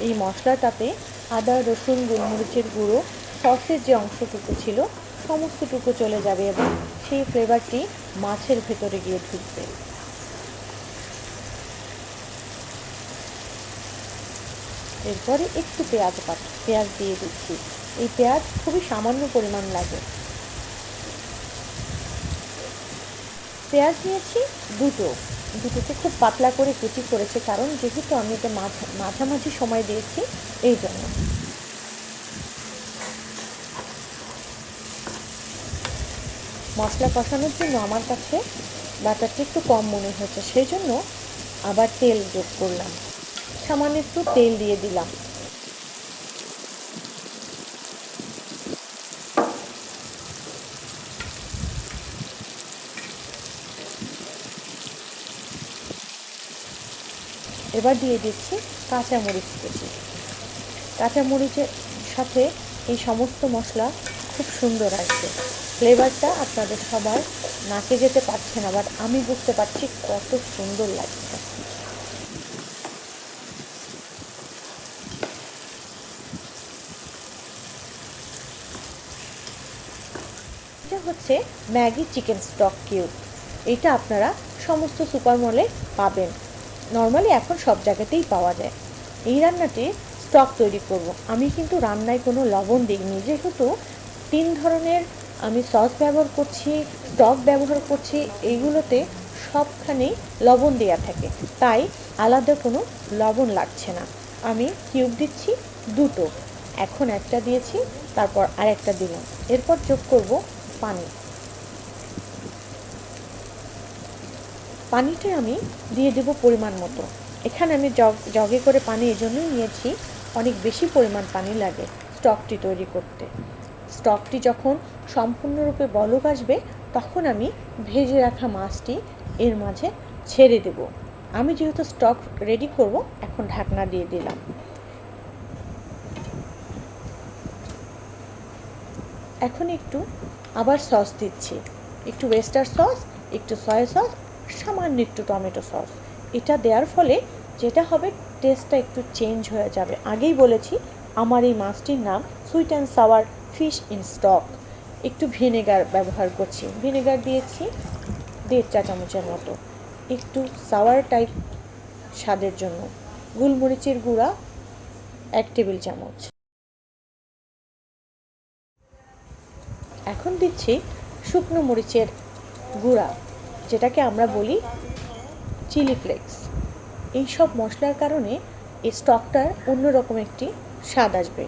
এই মশলাটাতে আদা, রসুন, গোলমরিচের গুঁড়ো, সসের যে অংশটুকু ছিল সমস্তটুকু চলে যাবে এবং সেই ফ্লেভারটি মাছের ভেতরে গিয়ে ঢুকবে। এরপরে একটু পেঁয়াজ দিয়ে দিচ্ছি। এই পেঁয়াজ খুবই সামান্য পরিমাণ লাগে। পেঁয়াজ নিয়েছি দুটোকে খুব পাতলা করে কুচি করেছি, কারণ যেহেতু আমি এটা মাঝামাঝি সময় দিয়েছি এই জন্য। মশলা কষানোর জন্য আমার কাছে বাটারটা একটু কম মনে হচ্ছে, সেই জন্য আবার তেল যোগ করলাম। সামান্য একটু তেল দিয়ে দিলাম। এবার দিয়ে দিচ্ছি কাঁচামরিচ কুচি। কাঁচামরিচের সাথে এই সমস্ত মশলা খুব সুন্দর আসবে। ফ্লেভারটা আপনাদের সবার নাকে যেতে পারছে না, বাট আমি বুঝতে পারছি কত সুন্দর লাগছে। এটা হচ্ছে ম্যাগি চিকেন স্টক কিউব। এটা আপনারা সমস্ত সুপার মলে পাবেন, নর্মালি এখন সব জায়গাতেই পাওয়া যায়। এই রান্নাটি স্টক তৈরি করব। আমি কিন্তু রান্নায় কোনো লবণ দিইনি, যেহেতু 3 ধরনের আমি সস ব্যবহার করছি, স্টক ব্যবহার করছি, এইগুলোতে সবখানেই লবণ দেওয়া থাকে, তাই আলাদা কোনো লবণ লাগছে না। আমি কিউব দিচ্ছি দুটো, এখন একটা দিয়েছি, তারপর আরেকটা দিলাম। এরপর যোগ করব পানি। পানিটা আমি দিয়ে দেব পরিমাণ মতো। এখানে আমি জগে করে পানি এজন্যই নিয়েছি, অনেক বেশি পরিমাণ পানি লাগে স্টকটি তৈরি করতে। স্টকটি যখন সম্পূর্ণরূপে বলক আসবে তখন আমি ভেজে রাখা মাছটি এর মাঝে ছেড়ে দেব। আমি যেহেতু স্টক রেডি করব, এখন ঢাকনা দিয়ে দিলাম। এখন একটু আবার সস দিচ্ছি, একটু ওয়েস্টার সস, একটু সয়া সস, সামান্য একটু টমেটো সস। এটা দেওয়ার ফলে যেটা হবে, টেস্টটা একটু চেঞ্জ হয়ে যাবে। আগেই বলেছি আমার এই মাছটির নাম sweet and sour fish in stock. একটু ভিনেগার ব্যবহার করছি, ভিনেগার দিয়েছি 1.5 চা চামচের মতো, একটু সাওয়ার টাইপ স্বাদের জন্য গোলমরিচের গুঁড়া 1 টেবিল চামচ। এখন দিচ্ছি শুকনো মরিচের গুঁড়া, যেটাকে আমরা বলি চিলি ফ্লেক্স। এই সব মশলার কারণে এই স্টকটার অন্যরকম একটি স্বাদ আসবে।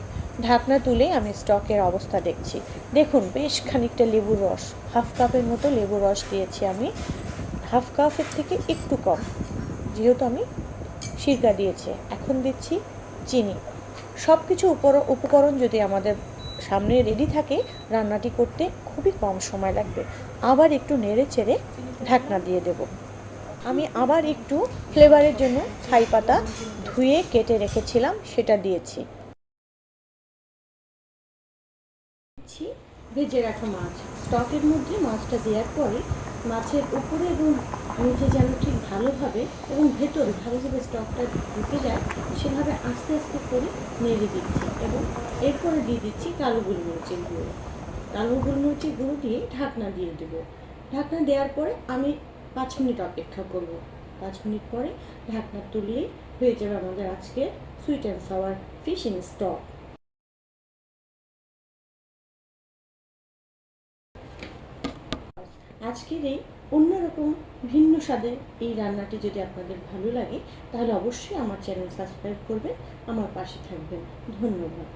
ঢাকনা তুলে আমি স্টকের অবস্থা দেখছি। দেখুন, বেশ খানিকটা লেবুর রস, হাফ কাপের মতো লেবুর রস দিয়েছি আমি, হাফ কাপের থেকে একটু কম, যেহেতু আমি সিরকা দিয়েছি। এখন দিচ্ছি চিনি। সব কিছু উপকরণ যদি আমাদের সামনে রেডি থাকে, রান্নাটি করতে খুবই কম সময় লাগবে। আবার একটু নেড়ে চেড়ে ঢাকনা দিয়ে দেব। আমি আবার একটু ফ্লেভারের জন্য ছাই পাতা ধুয়ে কেটে রেখেছিলাম, সেটা দিয়েছি। ভেজে রাখা মাছ স্টকের মধ্যে মাছটা দেওয়ার পরে মাছের উপরে এবং নিচে যেন ঠিক ভালোভাবে এবং ভেতরে ভালোভাবে স্টকটা ঢুকে যায়, সেভাবে আস্তে আস্তে করে নেড়ে দিচ্ছি এবং এরপরে দিয়ে দিচ্ছি কালো গোলমরিচের গুঁড়ো। কালো গোলমরিচের গুঁড়ো দিয়ে ঢাকনা দিয়ে দেবো। ঢাকনা দেওয়ার পরে আমি 5 মিনিট অপেক্ষা করব। 5 মিনিট পরে ঢাকনা তুললেই হয়ে যাবে আমাদের আজকের sweet and sour fish in stock. আজকের এই অন্যরকম ভিন্ন স্বাদের এই রান্নাটি যদি আপনাদের ভালো লাগে, তাহলে অবশ্যই আমার চ্যানেল সাবস্ক্রাইব করবেন, আমার পাশে থাকবেন। ধন্যবাদ।